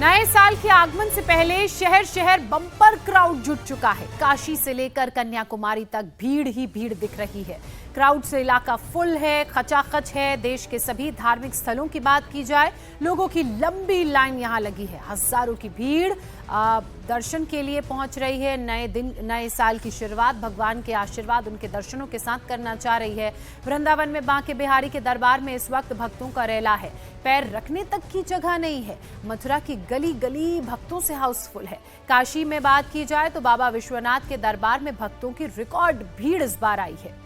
नए साल के आगमन से पहले शहर शहर बम्पर क्राउड जुट चुका है। काशी से लेकर कन्याकुमारी तक भीड़ ही भीड़ दिख रही है। क्राउड से इलाका फुल है, खचाखच है। देश के सभी धार्मिक स्थलों की बात की जाए, लोगों की लंबी लाइन यहां लगी है। हजारों की भीड़ दर्शन के लिए पहुंच रही है। नए साल की शुरुआत भगवान के आशीर्वाद उनके दर्शनों के साथ करना चाह रही है। वृंदावन में बांके बिहारी के दरबार में इस वक्त भक्तों का रेला है। पैर रखने तक की जगह नहीं है। मथुरा की गली गली भक्तों से हाउसफुल है। काशी में बात की जाए तो बाबा विश्वनाथ के दरबार में भक्तों की रिकॉर्ड भीड़ इस बार आई है।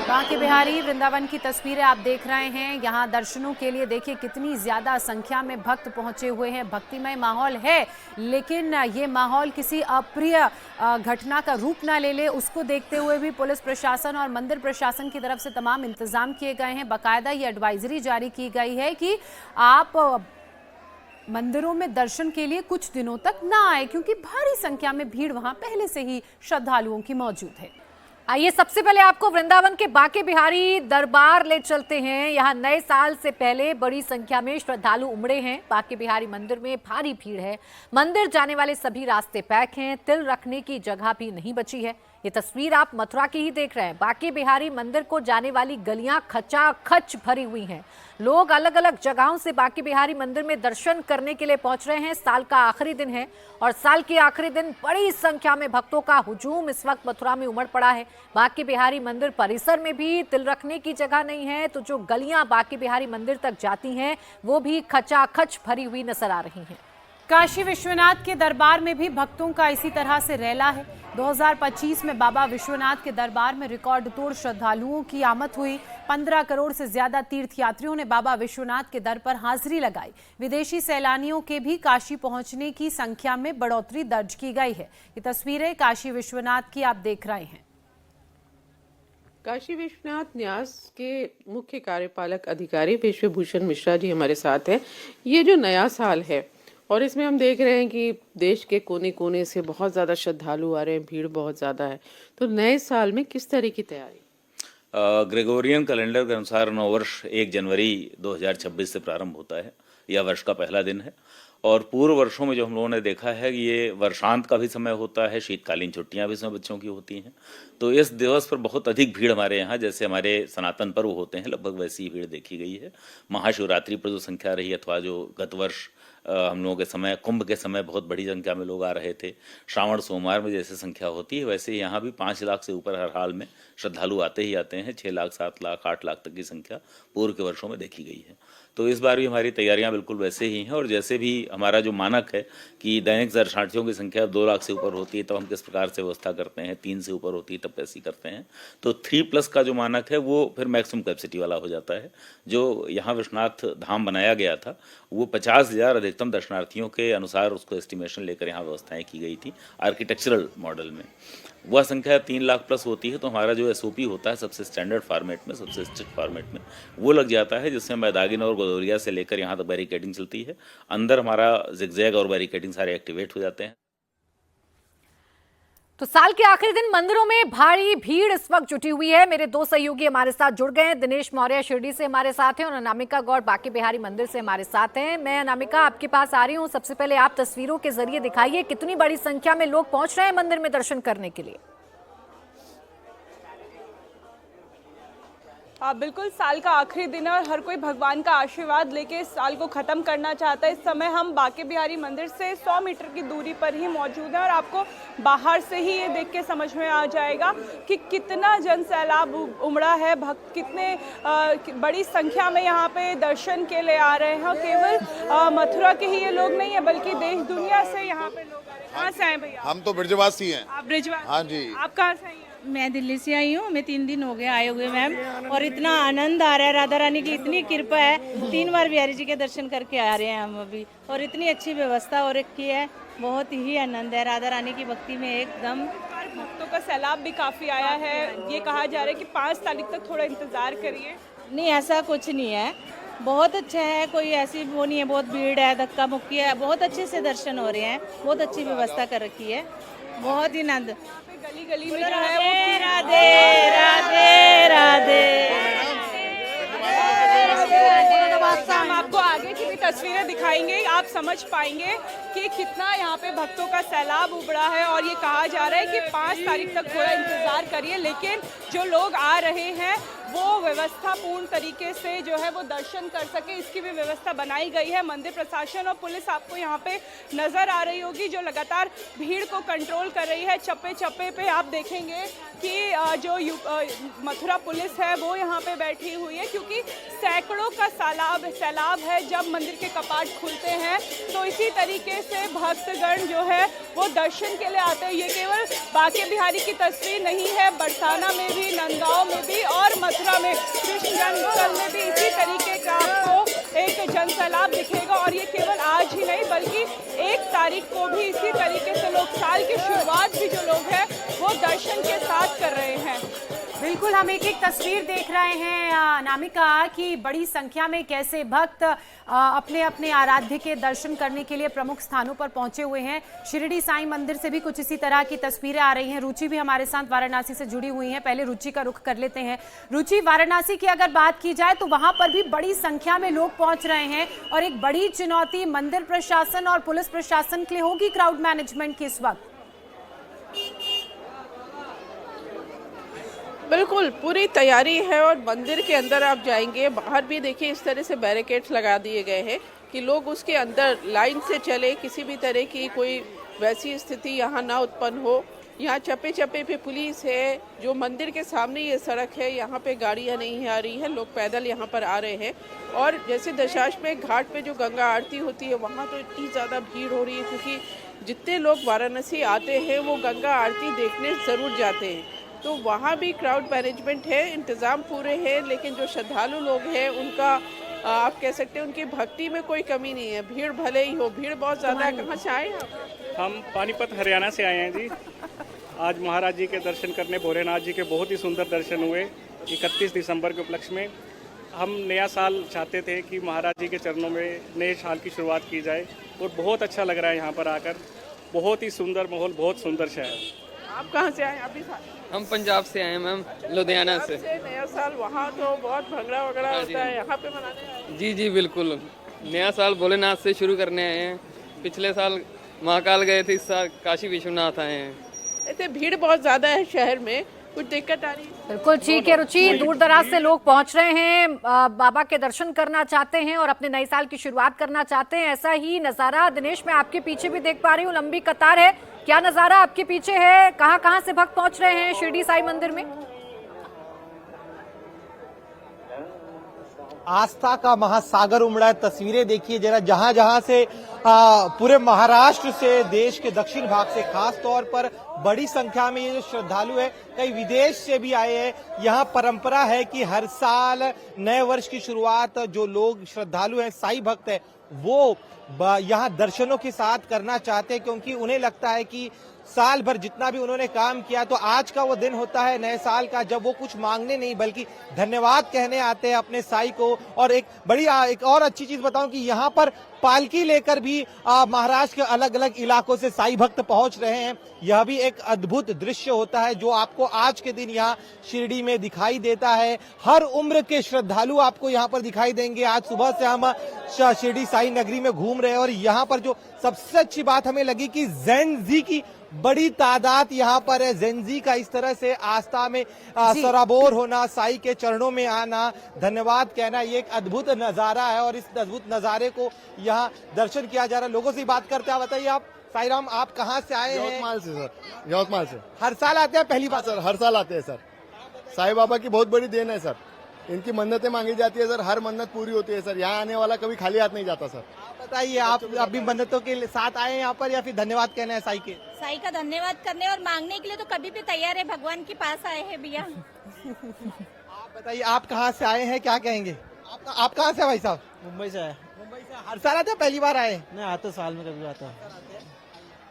बांके बिहारी वृंदावन की तस्वीरें आप देख रहे हैं। यहां दर्शनों के लिए देखिए कितनी ज्यादा संख्या में भक्त पहुंचे हुए हैं। भक्तिमय माहौल है, लेकिन ये माहौल किसी अप्रिय घटना का रूप ना ले ले, उसको देखते हुए भी पुलिस प्रशासन और मंदिर प्रशासन की तरफ से तमाम इंतजाम किए गए हैं। बाकायदा ये एडवाइजरी जारी की गई है कि आप मंदिरों में दर्शन के लिए कुछ दिनों तक ना आए, क्योंकि भारी संख्या में भीड़ वहां पहले से ही श्रद्धालुओं की मौजूद है। आइए सबसे पहले आपको वृंदावन के बांके बिहारी दरबार ले चलते हैं। यहाँ नए साल से पहले बड़ी संख्या में श्रद्धालु उमड़े हैं। बांके बिहारी मंदिर में भारी भीड़ है। मंदिर जाने वाले सभी रास्ते पैक हैं। तिल रखने की जगह भी नहीं बची है। ये तस्वीर आप मथुरा की ही देख रहे हैं। बांके बिहारी मंदिर को जाने वाली गलियां खचाखच भरी हुई हैं। लोग अलग अलग जगहों से बांके बिहारी मंदिर में दर्शन करने के लिए पहुंच रहे हैं। साल का आखिरी दिन है और साल के आखिरी दिन बड़ी संख्या में भक्तों का हुजूम इस वक्त मथुरा में उमड़ पड़ा है। बांके बिहारी मंदिर परिसर में भी तिल रखने की जगह नहीं है, तो जो गलियां बांके बिहारी मंदिर तक जाती हैं वो भी खचाखच भरी हुई नजर आ रही हैं। काशी विश्वनाथ के दरबार में भी भक्तों का इसी तरह से रेला है। 2025 में बाबा विश्वनाथ के दरबार में रिकॉर्ड तोड़ श्रद्धालुओं की आमद हुई। 15 करोड़ से ज्यादा तीर्थयात्रियों ने बाबा विश्वनाथ के दर पर हाजिरी लगाई। विदेशी सैलानियों के भी काशी पहुंचने की संख्या में बढ़ोतरी दर्ज की गई है। ये तस्वीरें काशी विश्वनाथ की आप देख रहे हैं। काशी विश्वनाथ न्यास के मुख्य कार्यपालक अधिकारी विश्वभूषण मिश्रा जी हमारे साथ हैं। ये जो नया साल है और इसमें हम देख रहे हैं कि देश के कोने कोने से बहुत ज़्यादा श्रद्धालु आ रहे हैं, भीड़ बहुत ज़्यादा है, तो नए साल में किस तरह की तैयारी? ग्रेगोरियन कैलेंडर के अनुसार नववर्ष 1 जनवरी 2026 से प्रारंभ होता है। यह वर्ष का पहला दिन है और पूर्व वर्षों में जो हम लोगों ने देखा है कि ये वर्षांत का भी समय होता है, शीतकालीन छुट्टियां भी इसमें बच्चों की होती हैं, तो इस दिवस पर बहुत अधिक भीड़ हमारे यहाँ, जैसे हमारे सनातन पर्व होते हैं लगभग वैसी ही भीड़ देखी गई है। महाशिवरात्रि पर जो संख्या रही अथवा जो गत वर्ष हम लोगों के समय कुंभ के समय बहुत बड़ी संख्या में लोग आ रहे थे, श्रावण सोमवार में जैसे संख्या होती है वैसे यहाँ भी 5 लाख से ऊपर हर हाल में श्रद्धालु आते ही आते हैं। 6 लाख 7 लाख 8 लाख तक की संख्या पूर्व के वर्षों में देखी गई है। तो इस बार भी हमारी तैयारियां बिल्कुल वैसे ही हैं और जैसे भी हमारा जो मानक है कि दैनिक दर्शनार्थियों की संख्या 2 लाख से ऊपर होती है तब हम किस प्रकार से व्यवस्था करते हैं, 3 से ऊपर होती है तब कैसी करते हैं, तो 3+ का जो मानक है वो फिर मैक्सिमम कैपेसिटी वाला हो जाता है। जो यहाँ विश्वनाथ धाम बनाया गया था वो 50,000 अधिकतम दर्शनार्थियों के अनुसार उसको एस्टिमेशन लेकर यहाँ व्यवस्थाएं की गई थी आर्किटेक्चरल मॉडल में। वह संख्या 3 लाख प्लस होती है तो हमारा जो SOP होता है सबसे स्टैंडर्ड फॉर्मेट में, सबसे स्ट्रिक्ट फॉर्मेट में वो लग जाता है, जिसमें मैदागिन और गदौरिया से लेकर यहाँ तक बैरिकेडिंग चलती है। अंदर हमारा जिगजैग और बैरिकेडिंग सारे एक्टिवेट हो जाते हैं। तो साल के आखिरी दिन मंदिरों में भारी भीड़ इस वक्त जुटी हुई है। मेरे 2 सहयोगी हमारे साथ जुड़ गए हैं। दिनेश मौर्य शिरडी से हमारे साथ हैं और अनामिका गौड़ बांके बिहारी मंदिर से हमारे साथ हैं। मैं अनामिका आपके पास आ रही हूँ। सबसे पहले आप तस्वीरों के जरिए दिखाइए कितनी बड़ी संख्या में लोग पहुंच रहे हैं मंदिर में दर्शन करने के लिए। बिल्कुल, साल का आखिरी दिन है और हर कोई भगवान का आशीर्वाद लेके इस साल को ख़त्म करना चाहता है। इस समय हम बांके बिहारी मंदिर से 100 मीटर की दूरी पर ही मौजूद हैं और आपको बाहर से ही ये देख के समझ में आ जाएगा कि कितना जन सैलाब उमड़ा है। भक्त कितने बड़ी संख्या में यहाँ पे दर्शन के लिए आ रहे हैं और केवल मथुरा के ही ये लोग नहीं है बल्कि देश दुनिया से यहाँ पे लोग आ रहे हैं। कहाँ से आए भैया? हम तो ब्रिजवासी हैं। आप ब्रिजवासी? हाँ जी। आप कहाँ से आई हैं? मैं दिल्ली से आई हूँ। मैं 3 दिन हो गए आए हुए मैम, और इतना आनंद आ रहा है। राधा रानी की इतनी कृपा है। 3 बार बिहारी जी के दर्शन करके आ रहे हैं हम अभी, और इतनी अच्छी व्यवस्था हो रखी है। बहुत ही आनंद है राधा रानी की भक्ति में एकदम। भक्तों का सैलाब भी काफ़ी आया है। ये कहा जा रहा है कि 5 तारीख तक थोड़ा इंतज़ार करिए। नहीं, ऐसा कुछ नहीं है, बहुत अच्छा है। कोई ऐसी वो नहीं है बहुत भीड़ है, धक्का मुक्की है। बहुत अच्छे से दर्शन हो रहे हैं, बहुत अच्छी व्यवस्था कर रखी है। बहुत ही आनंद। गली गली में जो है वो राधे राधे राधे। हम आपको आगे की भी तस्वीरें दिखाएंगे, आप समझ पाएंगे कि कितना यहाँ पे भक्तों का सैलाब उमड़ा है। और ये कहा जा रहा है कि 5 तारीख तक थोड़ा इंतजार करिए, लेकिन जो लोग आ रहे हैं वो व्यवस्था पूर्ण तरीके से जो है वो दर्शन कर सके, इसकी भी व्यवस्था बनाई गई है। मंदिर प्रशासन और पुलिस आपको यहाँ पे नजर आ रही होगी, जो लगातार भीड़ को कंट्रोल कर रही है। चप्पे चप्पे पे आप देखेंगे कि जो मथुरा पुलिस है वो यहाँ पे बैठी हुई है, क्योंकि सैकड़ों का सैलाब है जब मंदिर के कपाट खुलते हैं। तो इसी तरीके से भक्तगण जो है वो दर्शन के लिए आते हैं। ये केवल बांके बिहारी की तस्वीर नहीं है, बरसाना में भी, नंदगांव में भी और मथुरा में, कृष्णजन्मस्थल में भी इसी तरीके का आपको एक जनसैलाब दिखेगा। और ये केवल आज ही नहीं बल्कि 1 तारीख को भी इसी तरीके से लोग, साल की शुरुआत भी जो लोग हैं वो दर्शन के साथ कर रहे हैं। बिल्कुल, हम एक तस्वीर देख रहे हैं नामिका कि बड़ी संख्या में कैसे भक्त अपने अपने आराध्य के दर्शन करने के लिए प्रमुख स्थानों पर पहुंचे हुए हैं। शिरडी साईं मंदिर से भी कुछ इसी तरह की तस्वीरें आ रही हैं। रुचि भी हमारे साथ वाराणसी से जुड़ी हुई हैं। पहले रुचि का रुख कर लेते हैं। रुचि, वाराणसी की अगर बात की जाए तो वहां पर भी बड़ी संख्या में लोग पहुंच रहे हैं और एक बड़ी चुनौती मंदिर प्रशासन और पुलिस प्रशासन के लिए होगी क्राउड मैनेजमेंट की इस वक्त। बिल्कुल पूरी तैयारी है और मंदिर के अंदर आप जाएंगे, बाहर भी देखिए इस तरह से बैरिकेड्स लगा दिए गए हैं कि लोग उसके अंदर लाइन से चले, किसी भी तरह की कोई वैसी स्थिति यहाँ ना उत्पन्न हो। यहाँ चप्पे चप्पे पे पुलिस है। जो मंदिर के सामने ये सड़क है, यहाँ पे गाड़ियाँ नहीं आ रही हैं, लोग पैदल यहाँ पर आ रहे हैं। और जैसे दशाश्वमेध घाट पे जो गंगा आरती होती है वहाँ तो इतनी ज़्यादा भीड़ हो रही है, क्योंकि जितने लोग वाराणसी आते हैं वो गंगा आरती देखने ज़रूर जाते हैं। तो वहाँ भी क्राउड मैनेजमेंट है, इंतज़ाम पूरे हैं। लेकिन जो श्रद्धालु लोग हैं उनका आप कह सकते हैं उनकी भक्ति में कोई कमी नहीं है। भीड़ भले ही हो, भीड़ बहुत ज़्यादा है। कहाँ से आए आप? हम पानीपत हरियाणा से आए हैं जी। आज महाराज जी के दर्शन करने, भोलेनाथ जी के बहुत ही सुंदर दर्शन हुए 31 दिसंबर के उपलक्ष्य में। हम नया साल चाहते थे कि महाराज जी के चरणों में नए साल की शुरुआत की जाए और बहुत अच्छा लग रहा है यहाँ पर आकर। बहुत ही सुंदर माहौल, बहुत सुंदर शहर। आप कहाँ से आए? अभी हम पंजाब से आए हैं मैम, लुधियाना से। नया साल वहाँ तो बहुत भंगड़ा वगड़ा होता है, यहाँ पे मनाने आए? जी जी बिल्कुल, नया साल भोलेनाथ से शुरू करने आए हैं। पिछले साल महाकाल गए थे, इस साल काशी विश्वनाथ आए हैं। ऐसे भीड़ बहुत ज्यादा है शहर में, कुछ दिक्कत आ रही है? बिल्कुल ठीक है रुचि, दूर दराज से लोग पहुंच रहे हैं, बाबा के दर्शन करना चाहते हैं और अपने नए साल की शुरुआत करना चाहते हैं। ऐसा ही नजारा दिनेश मैं आपके पीछे भी देख पा रही हूँ, लंबी कतार है। क्या नजारा आपके पीछे है? कहाँ कहाँ से भक्त पहुंच रहे हैं शिरडी साईं मंदिर में? आस्था का महासागर उमड़ा है। तस्वीरें देखिए जरा, जहां जहां से पूरे महाराष्ट्र से, देश के दक्षिण भाग से खास तौर पर बड़ी संख्या में ये जो श्रद्धालु है, कई विदेश से भी आए हैं। यहाँ परंपरा है कि हर साल नए वर्ष की शुरुआत जो लोग श्रद्धालु हैं, साईं भक्त है, वो यहाँ दर्शनों के साथ करना चाहते हैं, क्योंकि उन्हें लगता है कि साल भर जितना भी उन्होंने काम किया, तो आज का वो दिन होता है नए साल का, जब वो कुछ मांगने नहीं बल्कि धन्यवाद कहने आते हैं अपने साईं को। और एक और अच्छी चीज बताऊं कि यहाँ पर पालकी लेकर भी महाराष्ट्र के अलग अलग इलाकों से साईं भक्त पहुंच रहे हैं। यह भी एक अद्भुत दृश्य होता है जो आपको आज के दिन यहाँ शिरडी में दिखाई देता है। हर उम्र के श्रद्धालु आपको यहाँ पर दिखाई देंगे। आज सुबह से हम शिरडी साईं नगरी में घूम रहे हैं और यहाँ पर जो सबसे अच्छी बात हमें लगी कि जेन जी की बड़ी तादाद यहाँ पर है। जेन जी का इस तरह से आस्था में सराबोर होना, साईं के चरणों में आना, धन्यवाद कहना, ये एक अद्भुत नजारा है और इस अद्भुत नजारे को यहाँ दर्शन किया जा रहा है। लोगों से बात करते हैं, बताइए आप साईं राम, आप कहाँ से आए हैं? यवतमाल से सर, यवतमाल से। हर साल आते हैं? पहली बार सर, हर साल आते हैं सर। साईं बाबा की बहुत बड़ी देन है सर, इनकी मन्नतें मांगी जाती है सर, हर मन्नत पूरी होती है सर। यहाँ आने वाला कभी खाली हाथ नहीं जाता सर। बताइए, आप अभी मन्नतों के साथ आए हैं यहाँ पर या फिर धन्यवाद कहना है साईं के? साईं का धन्यवाद करने और मांगने के लिए तो कभी भी तैयार है, भगवान के पास आए हैं भैया। आप बताइए, आप कहाँ से आए हैं, क्या कहेंगे? आप कहाँ से भाई साहब? मुंबई से आए। मुंबई से। हर साल आते हैं, पहली बार आए? नहीं, आते साल में कभी आता है।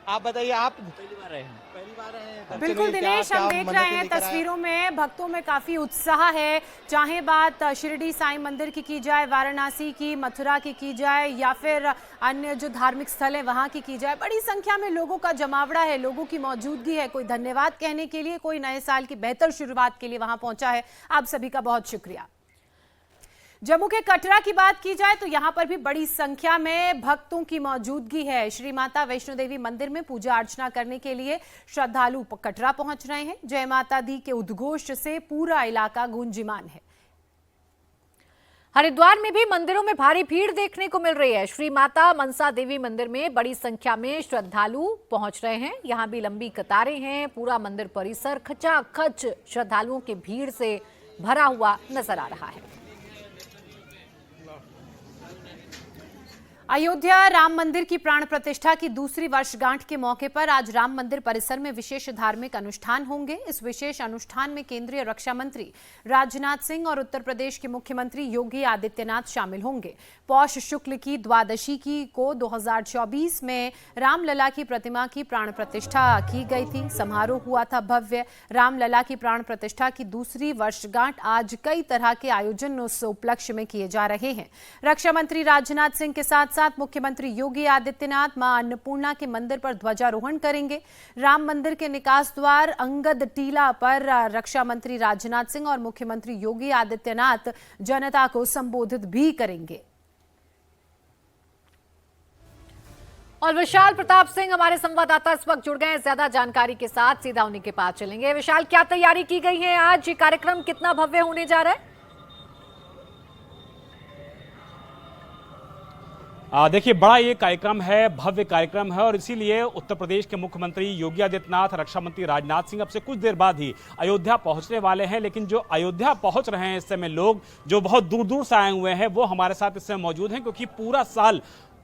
आप बताइए, आप पहली बार आए हैं? पहली बार आए हैं? बिल्कुल दिनेश, हम देख रहे हैं तस्वीरों में भक्तों में काफी उत्साह है। चाहे बात शिरडी साईं मंदिर की जाए, वाराणसी की, मथुरा की जाए, या फिर अन्य जो धार्मिक स्थल है वहां की जाए, बड़ी संख्या में लोगों का जमावड़ा है, लोगों की मौजूदगी है। कोई धन्यवाद कहने के लिए, कोई नए साल की बेहतर शुरुआत के लिए वहां पहुंचा है। आप सभी का बहुत शुक्रिया। जम्मू के कटरा की बात की जाए तो यहां पर भी बड़ी संख्या में भक्तों की मौजूदगी है। श्री माता वैष्णो देवी मंदिर में पूजा अर्चना करने के लिए श्रद्धालु कटरा पहुंच रहे हैं। जय माता दी के उद्घोष से पूरा इलाका गूंजीमान है। हरिद्वार में भी मंदिरों में भारी भीड़ देखने को मिल रही है। श्री माता मनसा देवी मंदिर में बड़ी संख्या में श्रद्धालु पहुंच रहे हैं। यहां भी लंबी कतारें हैं। पूरा मंदिर परिसर खचाखच श्रद्धालुओं की भीड़ से भरा हुआ नजर आ रहा है। अयोध्या राम मंदिर की प्राण प्रतिष्ठा की दूसरी वर्षगांठ के मौके पर आज राम मंदिर परिसर में विशेष धार्मिक अनुष्ठान होंगे। इस विशेष अनुष्ठान में केंद्रीय रक्षा मंत्री राजनाथ सिंह और उत्तर प्रदेश के मुख्यमंत्री योगी आदित्यनाथ शामिल होंगे। पौष शुक्ल की द्वादशी को 2024 में रामलला की प्रतिमा की प्राण प्रतिष्ठा की गई थी। समारोह हुआ था भव्य। रामलला की प्राण प्रतिष्ठा की दूसरी वर्षगांठ आज कई तरह के आयोजन उस उपलक्ष्य में किए जा रहे हैं। रक्षा मंत्री राजनाथ सिंह के साथ मुख्यमंत्री योगी आदित्यनाथ मां अन्नपूर्णा के मंदिर पर ध्वजारोहण करेंगे। राम मंदिर के निकास द्वार अंगद टीला पर रक्षा मंत्री राजनाथ सिंह और मुख्यमंत्री योगी आदित्यनाथ जनता को संबोधित भी करेंगे। और विशाल प्रताप सिंह हमारे संवाददाता इस वक्त जुड़ गए हैं ज्यादा जानकारी के साथ। सीधा उन्हीं के पास चलेंगे। विशाल, क्या तैयारी की गई है? आज ये कार्यक्रम कितना भव्य होने जा रहा है? देखिए, बड़ा ये कार्यक्रम है, भव्य कार्यक्रम है, और इसीलिए उत्तर प्रदेश के मुख्यमंत्री योगी आदित्यनाथ, रक्षा मंत्री राजनाथ सिंह अब से कुछ देर बाद ही अयोध्या पहुंचने वाले हैं। लेकिन जो अयोध्या पहुंच रहे हैं इस समय लोग जो बहुत दूर दूर से आए हुए हैं वो हमारे साथ इस समय मौजूद हैं, क्योंकि पूरा साल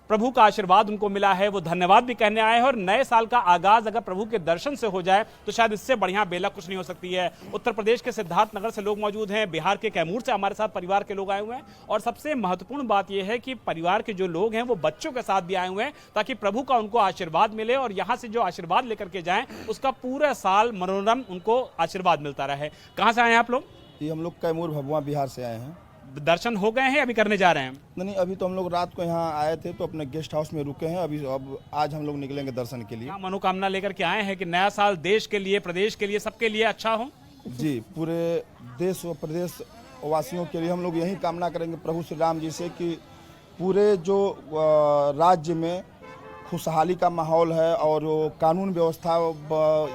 प्रभु का आशीर्वाद उनको मिला है। वो धन्यवाद भी कहने आए हैं, और नए साल का आगाज अगर प्रभु के दर्शन से हो जाए तो शायद इससे बढ़िया बेला कुछ नहीं हो सकती है। उत्तर प्रदेश के सिद्धार्थ नगर से लोग मौजूद हैं, बिहार के कैमूर से हमारे साथ परिवार के लोग आए हुए हैं, और सबसे महत्वपूर्ण बात यह है कि परिवार के जो लोग हैं वो बच्चों के साथ भी आए हुए हैं ताकि प्रभु का उनको आशीर्वाद मिले, और यहाँ से जो आशीर्वाद लेकर के जाएं उसका पूरा साल मनोरम उनको आशीर्वाद मिलता रहे। कहाँ से आए हैं आप लोग? ये हम लोग कैमूर भभुआ बिहार से आए हैं। दर्शन हो गए हैं, अभी करने जा रहे हैं? नहीं, अभी तो हम लोग रात को यहाँ आए थे तो अपने गेस्ट हाउस में रुके हैं। अब आज हम लोग निकलेंगे दर्शन के लिए। मनोकामना लेकर के आए हैं कि नया साल देश के लिए, प्रदेश के लिए, सबके लिए अच्छा हो। जी, पूरे देश व प्रदेश वासियों के लिए हम लोग यही कामना करेंगे प्रभु श्री राम जी से कि पूरे जो राज्य में खुशहाली का माहौल है और कानून व्यवस्था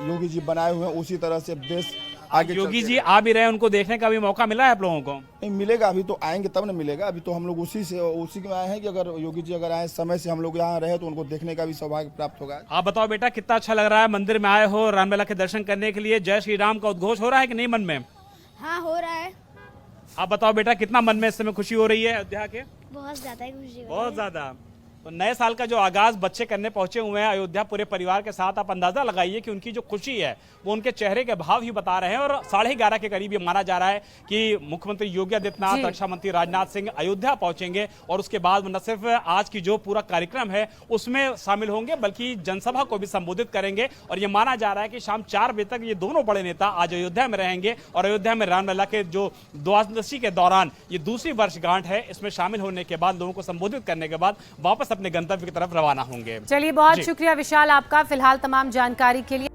योगी जी बनाए हुए हैं उसी तरह से देश आगे। योगी जी आ भी रहे हैं, उनको देखने का भी मौका मिला है आप लोगों को? नहीं मिलेगा, अभी तो आएंगे तब ना मिलेगा। अभी तो हम लोग उसी में आए हैं कि अगर योगी जी अगर आए समय से हम लोग यहाँ रहे तो उनको देखने का भी सौभाग्य प्राप्त होगा। आप बताओ बेटा, कितना अच्छा लग रहा है? मंदिर में आए हो रामलला के दर्शन करने के लिए, जय श्री राम का उद्घोष हो रहा है कि नहीं मन में? हाँ, हो रहा है। आप बताओ बेटा, कितना मन में इस समय खुशी हो रही है अयोध्या के? बहुत ज्यादा खुशी, बहुत ज्यादा। तो नए साल का जो आगाज बच्चे करने पहुंचे हुए हैं अयोध्या पूरे परिवार के साथ, आप अंदाजा लगाइए कि उनकी जो खुशी है वो उनके चेहरे के भाव ही बता रहे हैं। और 11:30 के करीब ये माना जा रहा है कि मुख्यमंत्री योगी आदित्यनाथ, रक्षा मंत्री राजनाथ सिंह अयोध्या पहुंचेंगे, और उसके बाद न सिर्फ आज की जो पूरा कार्यक्रम है उसमें शामिल होंगे बल्कि जनसभा को भी संबोधित करेंगे। और ये माना जा रहा है कि शाम 4 बजे तक ये दोनों बड़े नेता आज अयोध्या में रहेंगे, और अयोध्या में रामलला के जो द्वादशी के दौरान ये दूसरी वर्षगांठ है इसमें शामिल होने के बाद, लोगों को संबोधित करने के बाद वापस अपने गंतव्य की तरफ रवाना होंगे। चलिए, बहुत शुक्रिया विशाल आपका फिलहाल तमाम जानकारी के लिए।